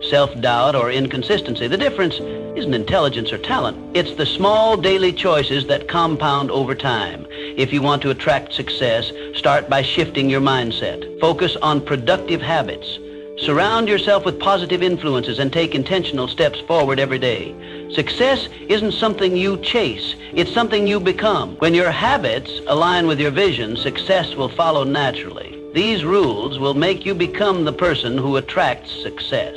self-doubt, or inconsistency. The difference isn't intelligence or talent. It's the small daily choices that compound over time. If you want to attract success, start by shifting your mindset. Focus on productive habits. Surround yourself with positive influences and take intentional steps forward every day. Success isn't something you chase, it's something you become. When your habits align with your vision, success will follow naturally. These rules will make you become the person who attracts success.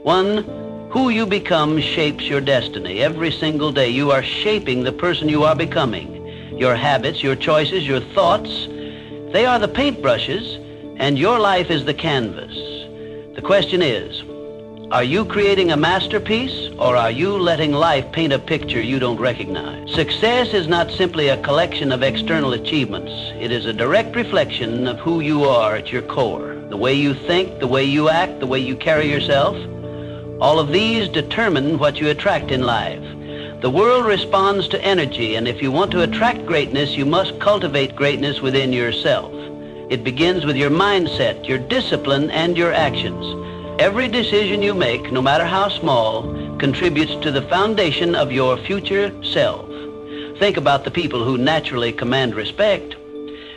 1, who you become shapes your destiny. Every single day you are shaping the person you are becoming. Your habits, your choices, your thoughts, they are the paintbrushes, and your life is the canvas. The question is, are you creating a masterpiece, or are you letting life paint a picture you don't recognize? Success is not simply a collection of external achievements. It is a direct reflection of who you are at your core. The way you think, the way you act, the way you carry yourself, all of these determine what you attract in life. The world responds to energy, and if you want to attract greatness, you must cultivate greatness within yourself. It begins with your mindset, your discipline, and your actions. Every decision you make, no matter how small, contributes to the foundation of your future self. Think about the people who naturally command respect.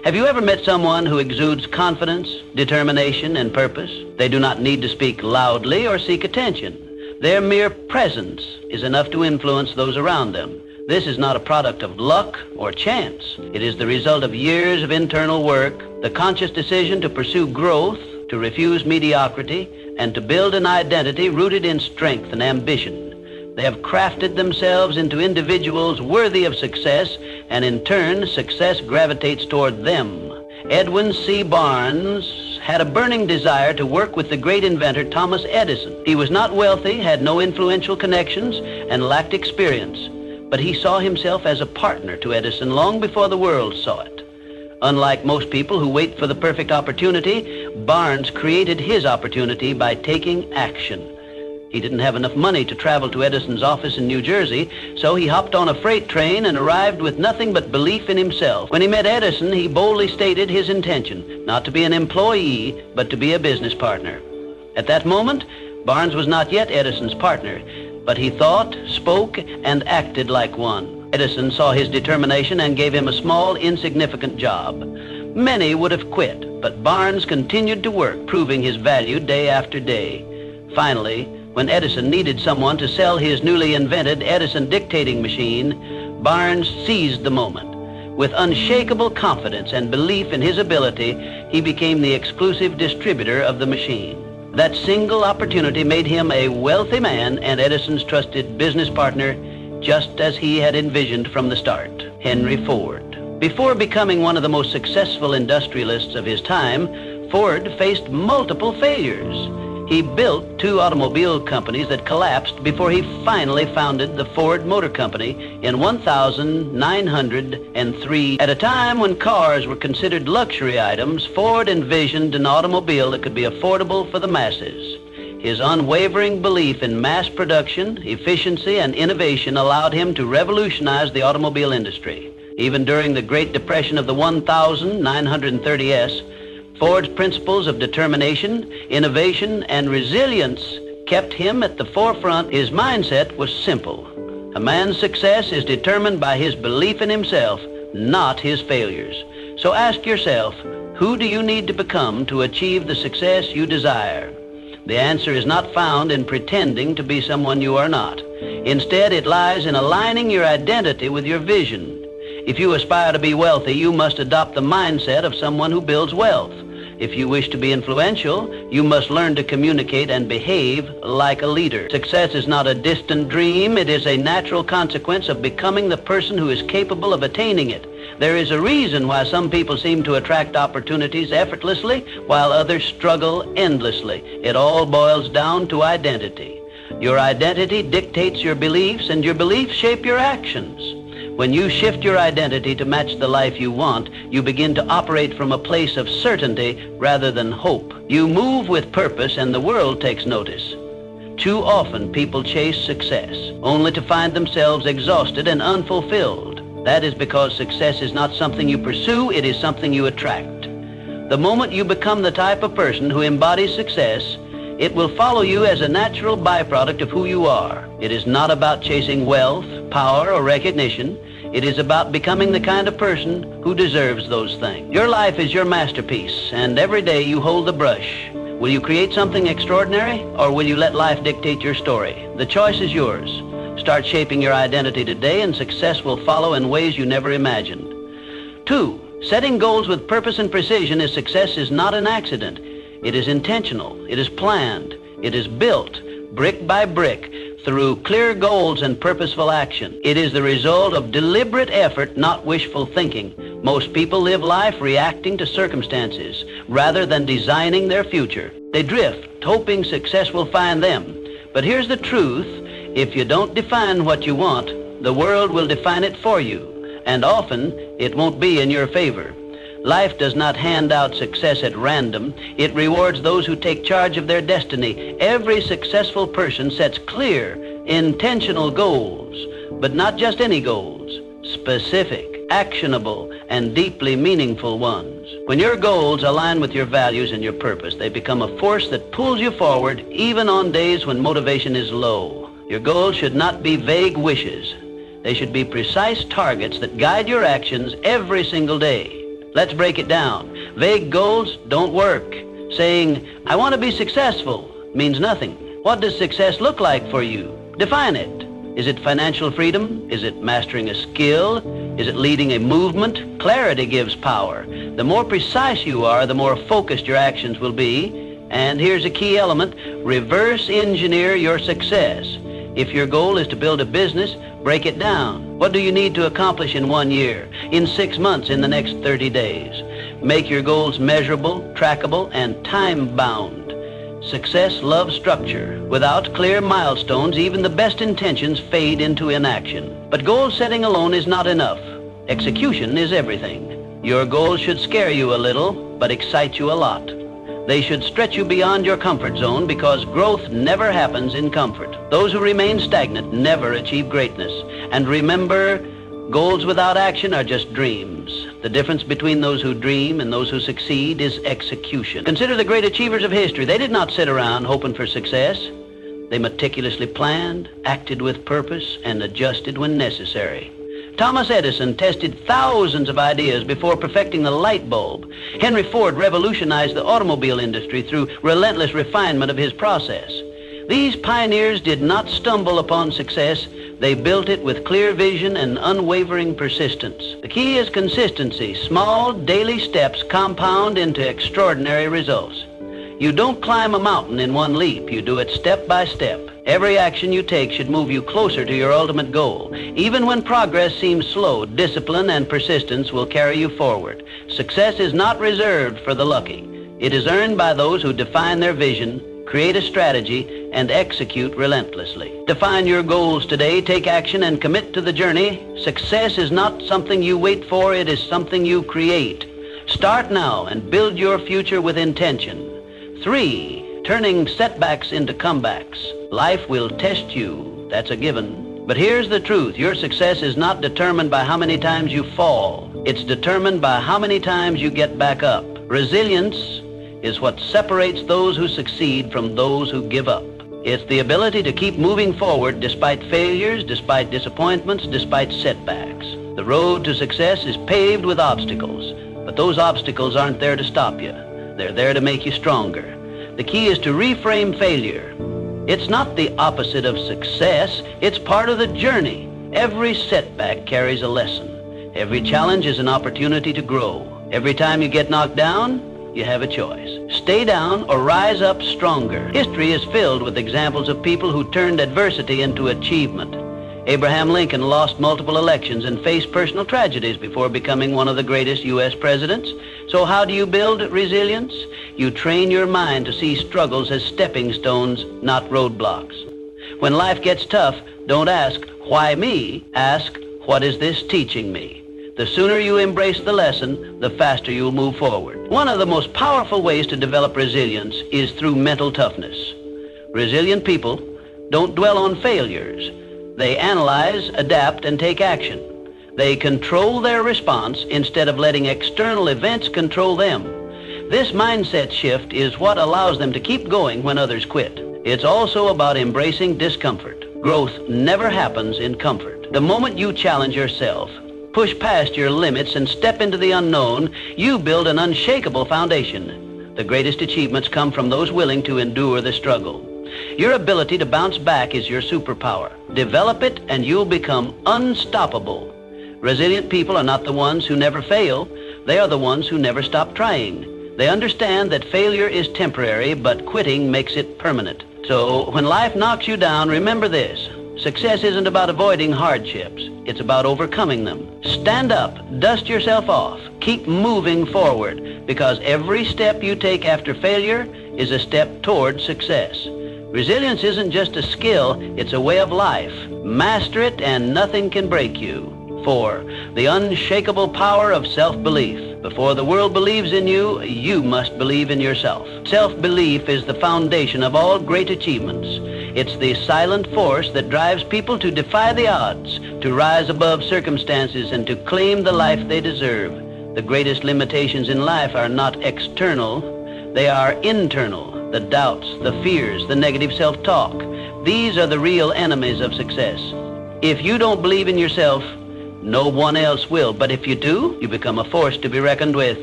Have you ever met someone who exudes confidence, determination, and purpose? They do not need to speak loudly or seek attention. Their mere presence is enough to influence those around them. This is not a product of luck or chance. It is the result of years of internal work, the conscious decision to pursue growth, to refuse mediocrity, and to build an identity rooted in strength and ambition. They have crafted themselves into individuals worthy of success, and in turn, success gravitates toward them. Edwin C. Barnes had a burning desire to work with the great inventor Thomas Edison. He was not wealthy, had no influential connections, and lacked experience, but he saw himself as a partner to Edison long before the world saw it. Unlike most people who wait for the perfect opportunity, Barnes created his opportunity by taking action. He didn't have enough money to travel to Edison's office in New Jersey, so he hopped on a freight train and arrived with nothing but belief in himself. When he met Edison, he boldly stated his intention, not to be an employee, but to be a business partner. At that moment, Barnes was not yet Edison's partner, but he thought, spoke, and acted like one. Edison saw his determination and gave him a small, insignificant job. Many would have quit, but Barnes continued to work, proving his value day after day. Finally, when Edison needed someone to sell his newly invented Edison dictating machine, Barnes seized the moment. With unshakable confidence and belief in his ability, he became the exclusive distributor of the machine. That single opportunity made him a wealthy man and Edison's trusted business partner, just as he had envisioned from the start. Henry Ford. Before becoming one of the most successful industrialists of his time, Ford faced multiple failures. He built 2 automobile companies that collapsed before he finally founded the Ford Motor Company in 1903. At a time when cars were considered luxury items, Ford envisioned an automobile that could be affordable for the masses. His unwavering belief in mass production, efficiency, and innovation allowed him to revolutionize the automobile industry. Even during the Great Depression of the 1930s, Ford's principles of determination, innovation, and resilience kept him at the forefront. His mindset was simple. A man's success is determined by his belief in himself, not his failures. So ask yourself, who do you need to become to achieve the success you desire? The answer is not found in pretending to be someone you are not. Instead, it lies in aligning your identity with your vision. If you aspire to be wealthy, you must adopt the mindset of someone who builds wealth. If you wish to be influential, you must learn to communicate and behave like a leader. Success is not a distant dream. It is a natural consequence of becoming the person who is capable of attaining it. There is a reason why some people seem to attract opportunities effortlessly, while others struggle endlessly. It all boils down to identity. Your identity dictates your beliefs, and your beliefs shape your actions. When you shift your identity to match the life you want, you begin to operate from a place of certainty rather than hope. You move with purpose, and the world takes notice. Too often, people chase success, only to find themselves exhausted and unfulfilled. That is because success is not something you pursue, it is something you attract. The moment you become the type of person who embodies success, It will follow you as a natural byproduct of who you are. It is not about chasing wealth, power, or recognition. It is about becoming the kind of person who deserves those things. Your life is your masterpiece, and every day you hold the brush. Will you create something extraordinary, or will you let life dictate your story? The choice is yours. Start shaping your identity today, and success will follow in ways you never imagined. 2, setting goals with purpose and precision is success is not an accident. It is intentional. It is planned. It is built, brick by brick, through clear goals and purposeful action. It is the result of deliberate effort, not wishful thinking. Most people live life reacting to circumstances rather than designing their future. They drift, hoping success will find them. But here's the truth. If you don't define what you want, the world will define it for you, and often it won't be in your favor. Life does not hand out success at random. It rewards those who take charge of their destiny. Every successful person sets clear, intentional goals, but not just any goals. Specific, actionable, and deeply meaningful ones. When your goals align with your values and your purpose, they become a force that pulls you forward even on days when motivation is low. Your goals should not be vague wishes. They should be precise targets that guide your actions every single day. Let's break it down. Vague goals don't work. Saying, I want to be successful, means nothing. What does success look like for you? Define it. Is it financial freedom? Is it mastering a skill? Is it leading a movement? Clarity gives power. The more precise you are, the more focused your actions will be. And here's a key element. Reverse engineer your success. If your goal is to build a business, break it down. What do you need to accomplish in 1 year, in 6 months, in the next 30 days? Make your goals measurable, trackable, and time-bound. Success loves structure. Without clear milestones, even the best intentions fade into inaction. But goal setting alone is not enough. Execution is everything. Your goals should scare you a little, but excite you a lot. They should stretch you beyond your comfort zone, because growth never happens in comfort. Those who remain stagnant never achieve greatness. And remember, goals without action are just dreams. The difference between those who dream and those who succeed is execution. Consider the great achievers of history. They did not sit around hoping for success. They meticulously planned, acted with purpose, and adjusted when necessary. Thomas Edison tested thousands of ideas before perfecting the light bulb. Henry Ford revolutionized the automobile industry through relentless refinement of his process. These pioneers did not stumble upon success. They built it with clear vision and unwavering persistence. The key is consistency. Small, daily steps compound into extraordinary results. You don't climb a mountain in one leap. You do it step by step. Every action you take should move you closer to your ultimate goal. Even when progress seems slow, discipline and persistence will carry you forward. Success is not reserved for the lucky. It is earned by those who define their vision, create a strategy, and execute relentlessly. Define your goals today, take action, and commit to the journey. Success is not something you wait for, it is something you create. Start now and build your future with intention. 3, turning setbacks into comebacks. Life will test you, that's a given. But here's the truth, your success is not determined by how many times you fall. It's determined by how many times you get back up. Resilience is what separates those who succeed from those who give up. It's the ability to keep moving forward despite failures, despite disappointments, despite setbacks. The road to success is paved with obstacles, but those obstacles aren't there to stop you. They're there to make you stronger. The key is to reframe failure. It's not the opposite of success, it's part of the journey. Every setback carries a lesson. Every challenge is an opportunity to grow. Every time you get knocked down, you have a choice. Stay down or rise up stronger. History is filled with examples of people who turned adversity into achievement. Abraham Lincoln lost multiple elections and faced personal tragedies before becoming one of the greatest U.S. presidents. So how do you build resilience? You train your mind to see struggles as stepping stones, not roadblocks. When life gets tough, don't ask, why me? Ask, what is this teaching me? The sooner you embrace the lesson, the faster you'll move forward. One of the most powerful ways to develop resilience is through mental toughness. Resilient people don't dwell on failures. They analyze, adapt, and take action. They control their response instead of letting external events control them. This mindset shift is what allows them to keep going when others quit. It's also about embracing discomfort. Growth never happens in comfort. The moment you challenge yourself, push past your limits, and step into the unknown, you build an unshakable foundation. The greatest achievements come from those willing to endure the struggle. Your ability to bounce back is your superpower. Develop it and you'll become unstoppable. Resilient people are not the ones who never fail. They are the ones who never stop trying. They understand that failure is temporary, but quitting makes it permanent. So when life knocks you down, remember this. Success isn't about avoiding hardships. It's about overcoming them. Stand up, dust yourself off, keep moving forward, because every step you take after failure is a step toward success. Resilience isn't just a skill, it's a way of life. Master it and nothing can break you. 4. The unshakable power of self-belief. Before the world believes in you, you must believe in yourself. Self-belief is the foundation of all great achievements. It's the silent force that drives people to defy the odds, to rise above circumstances, and to claim the life they deserve. The greatest limitations in life are not external, they are internal. The doubts, the fears, the negative self-talk. These are the real enemies of success. If you don't believe in yourself, no one else will. But if you do, you become a force to be reckoned with.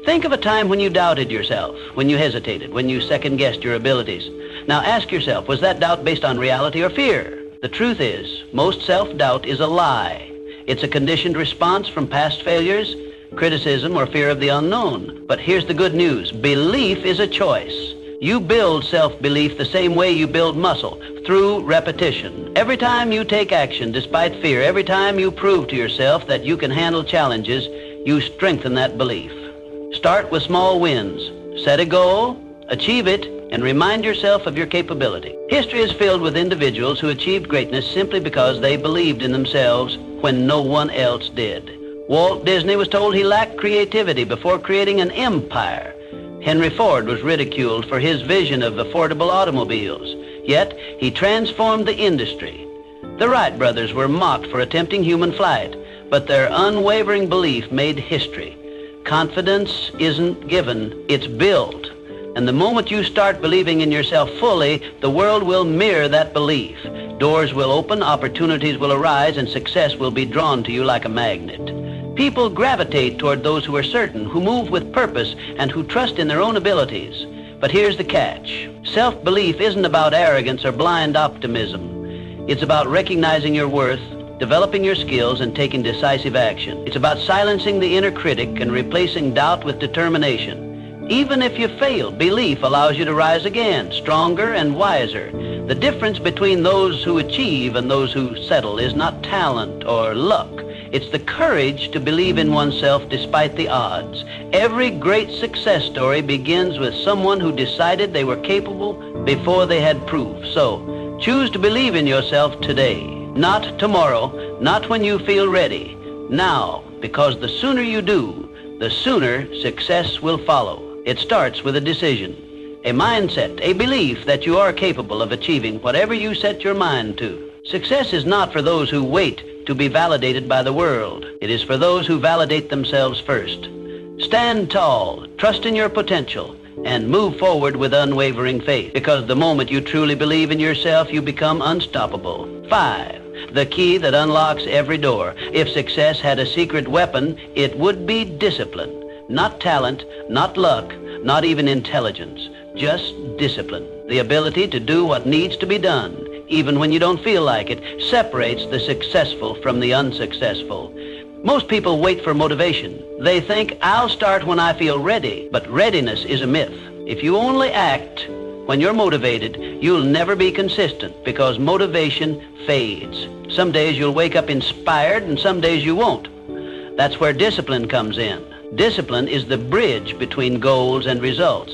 Think of a time when you doubted yourself, when you hesitated, when you second-guessed your abilities. Now ask yourself, was that doubt based on reality or fear? The truth is, most self-doubt is a lie. It's a conditioned response from past failures, criticism, or fear of the unknown. But here's the good news. Belief is a choice. You build self-belief the same way you build muscle, through repetition. Every time you take action despite fear, every time you prove to yourself that you can handle challenges, you strengthen that belief. Start with small wins. Set a goal, achieve it, and remind yourself of your capability. History is filled with individuals who achieved greatness simply because they believed in themselves when no one else did. Walt Disney was told he lacked creativity before creating an empire. Henry Ford was ridiculed for his vision of affordable automobiles, yet he transformed the industry. The Wright brothers were mocked for attempting human flight, but their unwavering belief made history. Confidence isn't given, it's built. And the moment you start believing in yourself fully, the world will mirror that belief. Doors will open, opportunities will arise, and success will be drawn to you like a magnet. People gravitate toward those who are certain, who move with purpose, and who trust in their own abilities. But here's the catch. Self-belief isn't about arrogance or blind optimism. It's about recognizing your worth, developing your skills, and taking decisive action. It's about silencing the inner critic and replacing doubt with determination. Even if you fail, belief allows you to rise again, stronger and wiser. The difference between those who achieve and those who settle is not talent or luck. It's the courage to believe in oneself despite the odds. Every great success story begins with someone who decided they were capable before they had proof. So, choose to believe in yourself today. Not tomorrow, not when you feel ready. Now, because the sooner you do, the sooner success will follow. It starts with a decision, a mindset, a belief that you are capable of achieving whatever you set your mind to. Success is not for those who wait to be validated by the world. It is for those who validate themselves first. Stand tall, trust in your potential, and move forward with unwavering faith, because the moment you truly believe in yourself, you become unstoppable. 5. The key that unlocks every door. If success had a secret weapon, it would be discipline. Not talent, not luck, not even intelligence, just discipline. The ability to do what needs to be done, even when you don't feel like it, separates the successful from the unsuccessful. Most people wait for motivation. They think, I'll start when I feel ready. But readiness is a myth. If you only act when you're motivated, you'll never be consistent, because motivation fades. Some days you'll wake up inspired, and some days you won't. That's where discipline comes in. Discipline is the bridge between goals and results.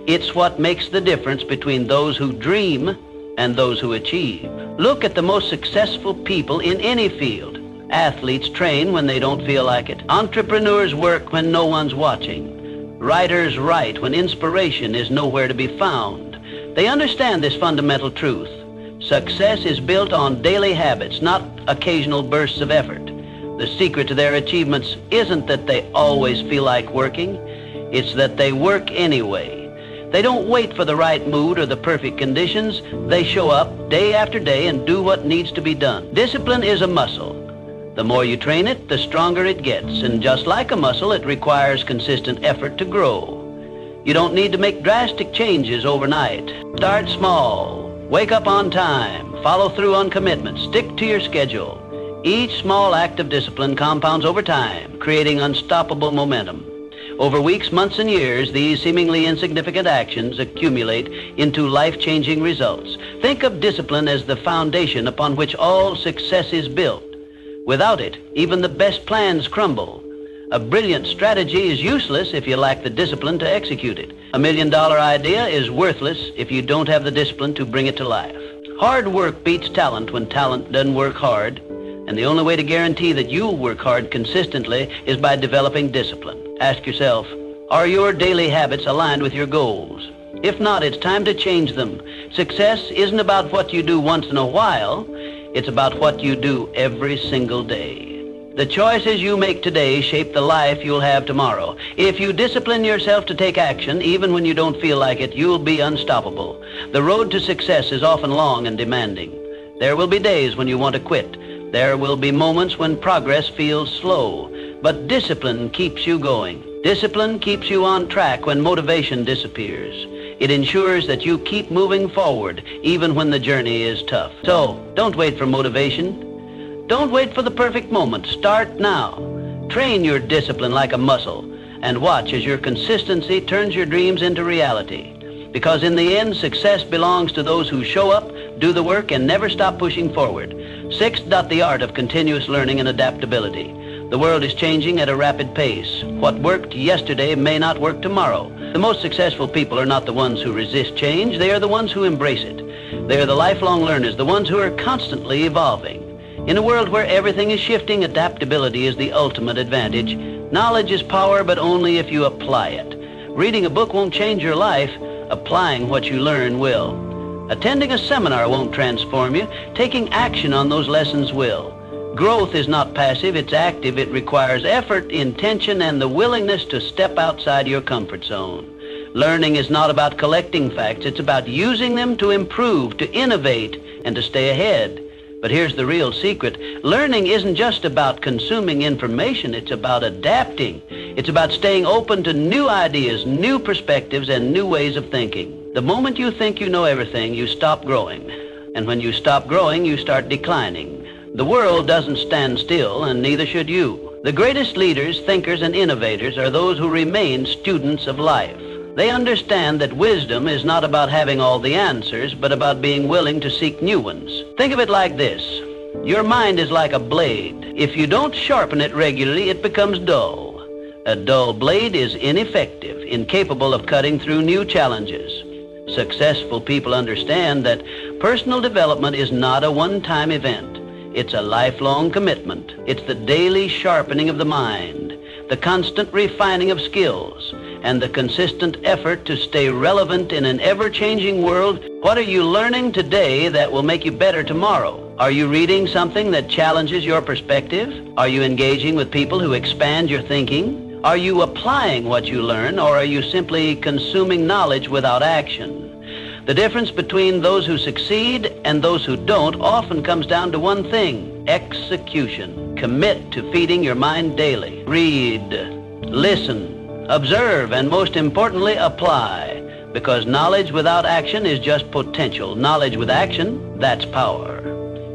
It's what makes the difference between those who dream and those who achieve. Look at the most successful people in any field. Athletes train when they don't feel like it. Entrepreneurs work when no one's watching. Writers write when inspiration is nowhere to be found. They understand this fundamental truth. Success is built on daily habits, not occasional bursts of effort. The secret to their achievements isn't that they always feel like working. It's that they work anyway. They don't wait for the right mood or the perfect conditions. They show up day after day and do what needs to be done. Discipline is a muscle. The more you train it, the stronger it gets. And just like a muscle, it requires consistent effort to grow. You don't need to make drastic changes overnight. Start small. Wake up on time. Follow through on commitments. Stick to your schedule. Each small act of discipline compounds over time, creating unstoppable momentum. Over weeks, months, and years, these seemingly insignificant actions accumulate into life-changing results. Think of discipline as the foundation upon which all success is built. Without it, even the best plans crumble. A brilliant strategy is useless if you lack the discipline to execute it. $1 million idea is worthless if you don't have the discipline to bring it to life. Hard work beats talent when talent doesn't work hard. And the only way to guarantee that you'll work hard consistently is by developing discipline. Ask yourself, are your daily habits aligned with your goals? If not, it's time to change them. Success isn't about what you do once in a while. It's about what you do every single day. The choices you make today shape the life you'll have tomorrow. If you discipline yourself to take action, even when you don't feel like it, you'll be unstoppable. The road to success is often long and demanding. There will be days when you want to quit. There will be moments when progress feels slow, but discipline keeps you going. Discipline keeps you on track when motivation disappears. It ensures that you keep moving forward, even when the journey is tough. So, don't wait for motivation. Don't wait for the perfect moment. Start now. Train your discipline like a muscle, and watch as your consistency turns your dreams into reality. Because in the end, success belongs to those who show up, do the work, and never stop pushing forward. Sixth, the art of continuous learning and adaptability. The world is changing at a rapid pace. What worked yesterday may not work tomorrow. The most successful people are not the ones who resist change. They are the ones who embrace it. They are the lifelong learners, the ones who are constantly evolving. In a world where everything is shifting, adaptability is the ultimate advantage. Knowledge is power, but only if you apply it. Reading a book won't change your life. Applying what you learn will. Attending a seminar won't transform you. Taking action on those lessons will. Growth is not passive, it's active. It requires effort, intention, and the willingness to step outside your comfort zone. Learning is not about collecting facts. It's about using them to improve, to innovate, and to stay ahead. But here's the real secret. Learning isn't just about consuming information. It's about adapting. It's about staying open to new ideas, new perspectives, and new ways of thinking. The moment you think you know everything, you stop growing. And when you stop growing, you start declining. The world doesn't stand still, and neither should you. The greatest leaders, thinkers, and innovators are those who remain students of life. They understand that wisdom is not about having all the answers, but about being willing to seek new ones. Think of it like this. Your mind is like a blade. If you don't sharpen it regularly, it becomes dull. A dull blade is ineffective, incapable of cutting through new challenges. Successful people understand that personal development is not a one-time event. It's a lifelong commitment. It's the daily sharpening of the mind, the constant refining of skills, and the consistent effort to stay relevant in an ever-changing world. What are you learning today that will make you better tomorrow? Are you reading something that challenges your perspective? Are you engaging with people who expand your thinking? Are you applying what you learn, or are you simply consuming knowledge without action? The difference between those who succeed and those who don't often comes down to one thing: execution. Commit to feeding your mind daily. Read, listen, observe, and most importantly, apply. Because knowledge without action is just potential. Knowledge with action, that's power.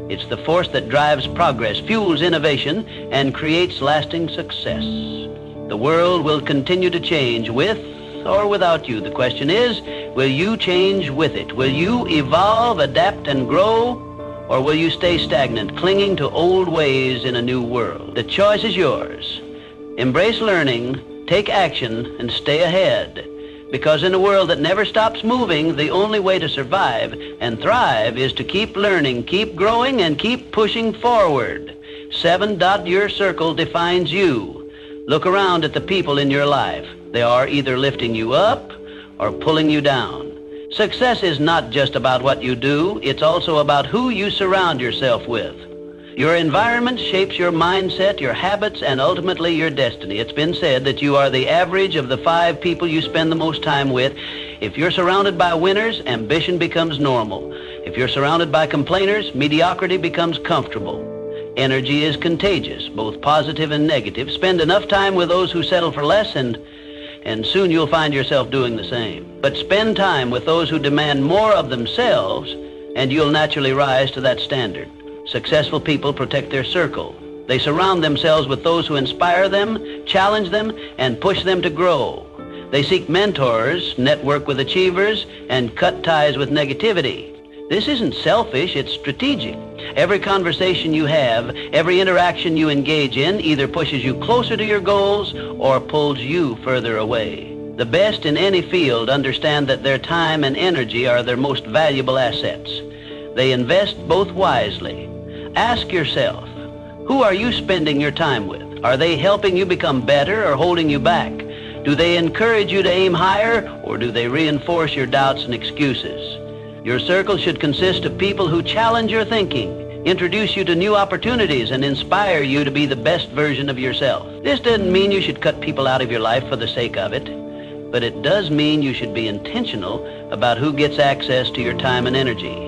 It's the force that drives progress, fuels innovation, and creates lasting success. The world will continue to change with or without you. The question is, will you change with it? Will you evolve, adapt, and grow? Or will you stay stagnant, clinging to old ways in a new world? The choice is yours. Embrace learning, take action, and stay ahead. Because in a world that never stops moving, the only way to survive and thrive is to keep learning, keep growing, and keep pushing forward. 7. Your circle defines you. Look around at the people in your life. They are either lifting you up or pulling you down. Success is not just about what you do, it's also about who you surround yourself with. Your environment shapes your mindset, your habits, and ultimately your destiny. It's been said that you are the average of the 5 people you spend the most time with. If you're surrounded by winners, ambition becomes normal. If you're surrounded by complainers, mediocrity becomes comfortable. Energy is contagious, both positive and negative. Spend enough time with those who settle for less, and soon you'll find yourself doing the same. But spend time with those who demand more of themselves, and you'll naturally rise to that standard. Successful people protect their circle. They surround themselves with those who inspire them, challenge them, and push them to grow. They seek mentors, network with achievers, and cut ties with negativity. This isn't selfish, it's strategic. Every conversation you have, every interaction you engage in either pushes you closer to your goals or pulls you further away. The best in any field understand that their time and energy are their most valuable assets. They invest both wisely. Ask yourself, who are you spending your time with? Are they helping you become better or holding you back? Do they encourage you to aim higher, or do they reinforce your doubts and excuses? Your circle should consist of people who challenge your thinking, introduce you to new opportunities, and inspire you to be the best version of yourself. This doesn't mean you should cut people out of your life for the sake of it, but it does mean you should be intentional about who gets access to your time and energy.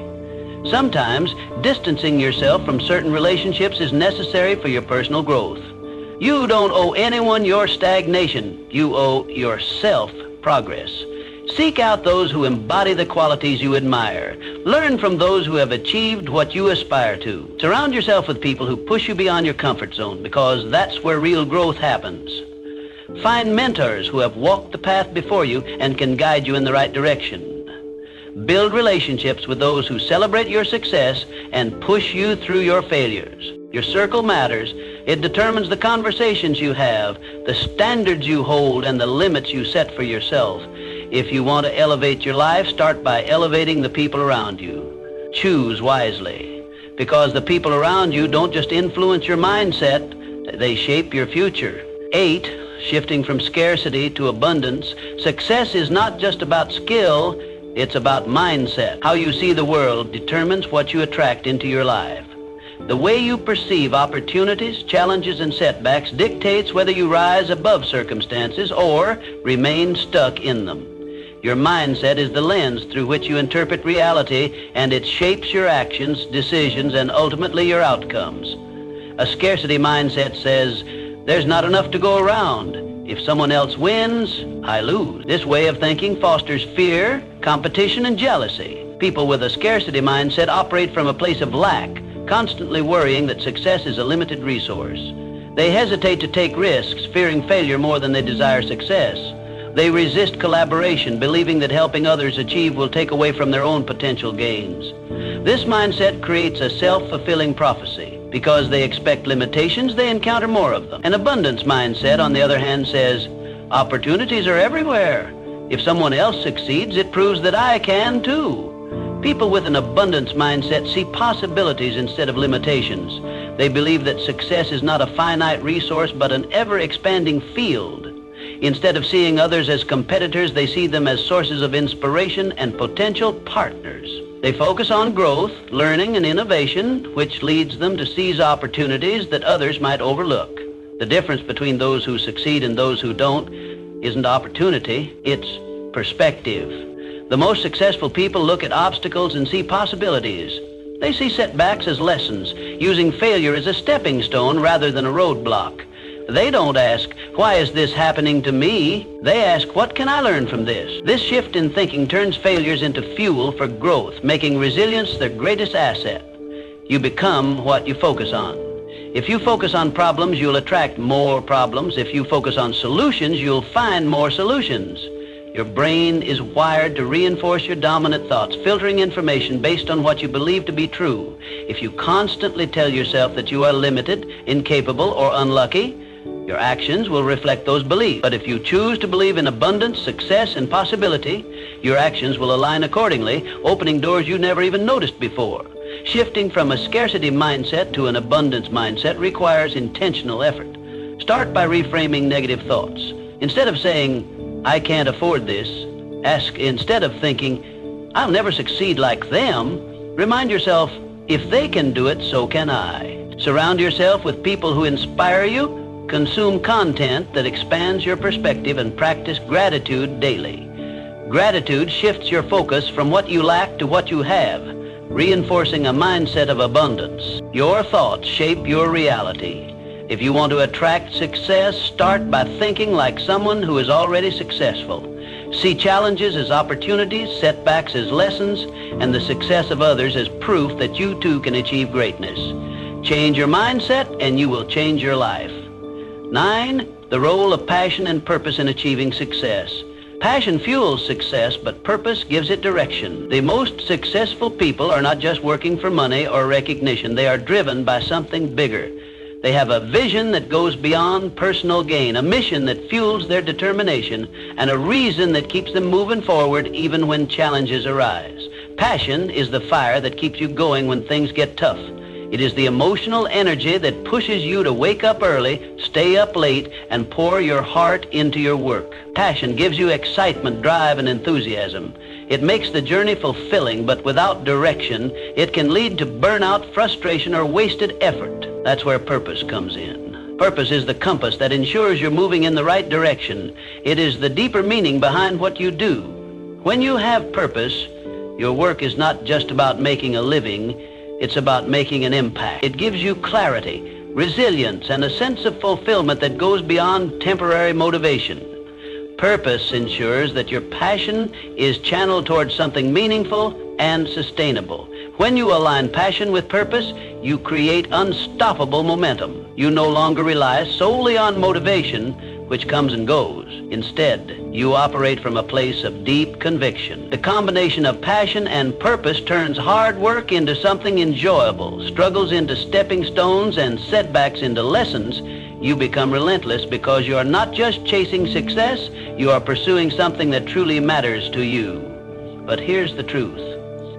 Sometimes, distancing yourself from certain relationships is necessary for your personal growth. You don't owe anyone your stagnation. You owe yourself progress. Seek out those who embody the qualities you admire. Learn from those who have achieved what you aspire to. Surround yourself with people who push you beyond your comfort zone, because that's where real growth happens. Find mentors who have walked the path before you and can guide you in the right direction. Build relationships with those who celebrate your success and push you through your failures. Your circle matters. It determines the conversations you have, the standards you hold, and the limits you set for yourself. If you want to elevate your life, start by elevating the people around you. Choose wisely, because the people around you don't just influence your mindset, they shape your future. 8, shifting from scarcity to abundance. Success is not just about skill, it's about mindset. How you see the world determines what you attract into your life. The way you perceive opportunities, challenges, and setbacks dictates whether you rise above circumstances or remain stuck in them. Your mindset is the lens through which you interpret reality, and it shapes your actions, decisions, and ultimately your outcomes. A scarcity mindset says, there's not enough to go around. If someone else wins, I lose. This way of thinking fosters fear, competition, and jealousy. People with a scarcity mindset operate from a place of lack, constantly worrying that success is a limited resource. They hesitate to take risks, fearing failure more than they desire success. They resist collaboration, believing that helping others achieve will take away from their own potential gains. This mindset creates a self-fulfilling prophecy. Because they expect limitations, they encounter more of them. An abundance mindset, on the other hand, says, opportunities are everywhere. If someone else succeeds, it proves that I can too. People with an abundance mindset see possibilities instead of limitations. They believe that success is not a finite resource, but an ever-expanding field. Instead of seeing others as competitors, they see them as sources of inspiration and potential partners. They focus on growth, learning, and innovation, which leads them to seize opportunities that others might overlook. The difference between those who succeed and those who don't isn't opportunity, it's perspective. The most successful people look at obstacles and see possibilities. They see setbacks as lessons, using failure as a stepping stone rather than a roadblock. They don't ask, why is this happening to me? They ask, what can I learn from this? This shift in thinking turns failures into fuel for growth, making resilience their greatest asset. You become what you focus on. If you focus on problems, you'll attract more problems. If you focus on solutions, you'll find more solutions. Your brain is wired to reinforce your dominant thoughts, filtering information based on what you believe to be true. If you constantly tell yourself that you are limited, incapable, or unlucky, your actions will reflect those beliefs. But if you choose to believe in abundance, success, and possibility, your actions will align accordingly, opening doors you never even noticed before. Shifting from a scarcity mindset to an abundance mindset requires intentional effort. Start by reframing negative thoughts. Instead of saying, I can't afford this, ask, instead of thinking, I'll never succeed like them, remind yourself, if they can do it, so can I. Surround yourself with people who inspire you, consume content that expands your perspective, and practice gratitude daily. Gratitude shifts your focus from what you lack to what you have, reinforcing a mindset of abundance. Your thoughts shape your reality. If you want to attract success, start by thinking like someone who is already successful. See challenges as opportunities, setbacks as lessons, and the success of others as proof that you too can achieve greatness. Change your mindset and you will change your life. 9, the role of passion and purpose in achieving success. Passion fuels success, but purpose gives it direction. The most successful people are not just working for money or recognition. They are driven by something bigger. They have a vision that goes beyond personal gain, a mission that fuels their determination, and a reason that keeps them moving forward even when challenges arise. Passion is the fire that keeps you going when things get tough. It is the emotional energy that pushes you to wake up early, stay up late, and pour your heart into your work. Passion gives you excitement, drive, and enthusiasm. It makes the journey fulfilling, but without direction, it can lead to burnout, frustration, or wasted effort. That's where purpose comes in. Purpose is the compass that ensures you're moving in the right direction. It is the deeper meaning behind what you do. When you have purpose, your work is not just about making a living, it's about making an impact. It gives you clarity, resilience, and a sense of fulfillment that goes beyond temporary motivation. Purpose ensures that your passion is channeled towards something meaningful and sustainable. When you align passion with purpose, you create unstoppable momentum. You no longer rely solely on motivation, which comes and goes. Instead, you operate from a place of deep conviction. The combination of passion and purpose turns hard work into something enjoyable, struggles into stepping stones, and setbacks into lessons. You become relentless because you are not just chasing success, you are pursuing something that truly matters to you. But here's the truth.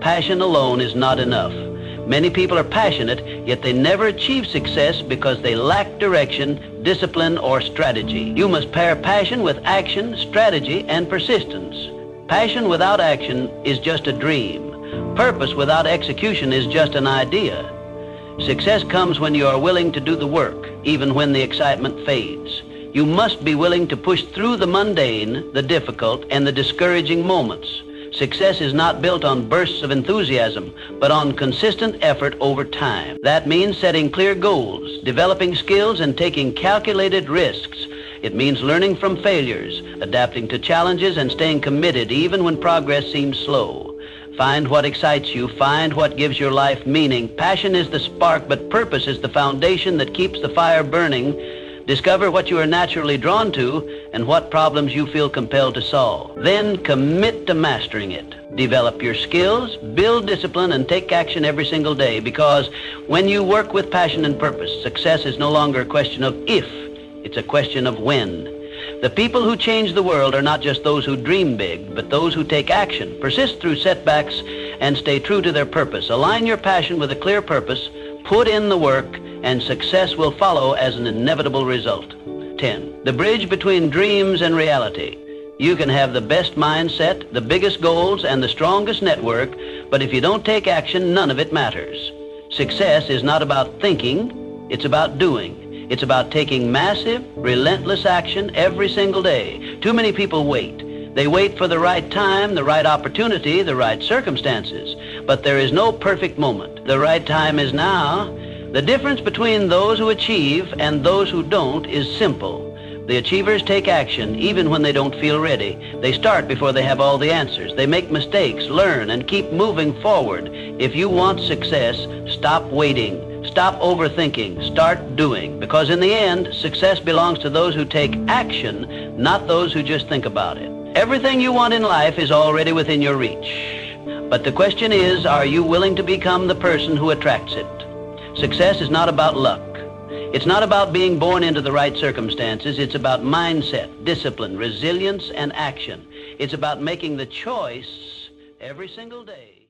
Passion alone is not enough. Many people are passionate, yet they never achieve success because they lack direction, discipline, or strategy. You must pair passion with action, strategy, and persistence. Passion without action is just a dream. Purpose without execution is just an idea. Success comes when you are willing to do the work, even when the excitement fades. You must be willing to push through the mundane, the difficult, and the discouraging moments. Success is not built on bursts of enthusiasm, but on consistent effort over time. That means setting clear goals, developing skills, and taking calculated risks. It means learning from failures, adapting to challenges, and staying committed even when progress seems slow. Find what excites you. Find what gives your life meaning. Passion is the spark, but purpose is the foundation that keeps the fire burning. Discover what you are naturally drawn to and what problems you feel compelled to solve. Then commit to mastering it. Develop your skills, build discipline, and take action every single day, because when you work with passion and purpose, success is no longer a question of if, it's a question of when. The people who change the world are not just those who dream big, but those who take action, persist through setbacks, and stay true to their purpose. Align your passion with a clear purpose, put in the work, and success will follow as an inevitable result. 10. The bridge between dreams and reality. You can have the best mindset, the biggest goals, and the strongest network, but if you don't take action, none of it matters. Success is not about thinking, it's about doing. It's about taking massive, relentless action every single day. Too many people wait. They wait for the right time, the right opportunity, the right circumstances. But there is no perfect moment. The right time is now. The difference between those who achieve and those who don't is simple. The achievers take action even when they don't feel ready. They start before they have all the answers. They make mistakes, learn, and keep moving forward. If you want success, stop waiting. Stop overthinking. Start doing. Because in the end, success belongs to those who take action, not those who just think about it. Everything you want in life is already within your reach. But the question is, are you willing to become the person who attracts it? Success is not about luck. It's not about being born into the right circumstances. It's about mindset, discipline, resilience, and action. It's about making the choice every single day.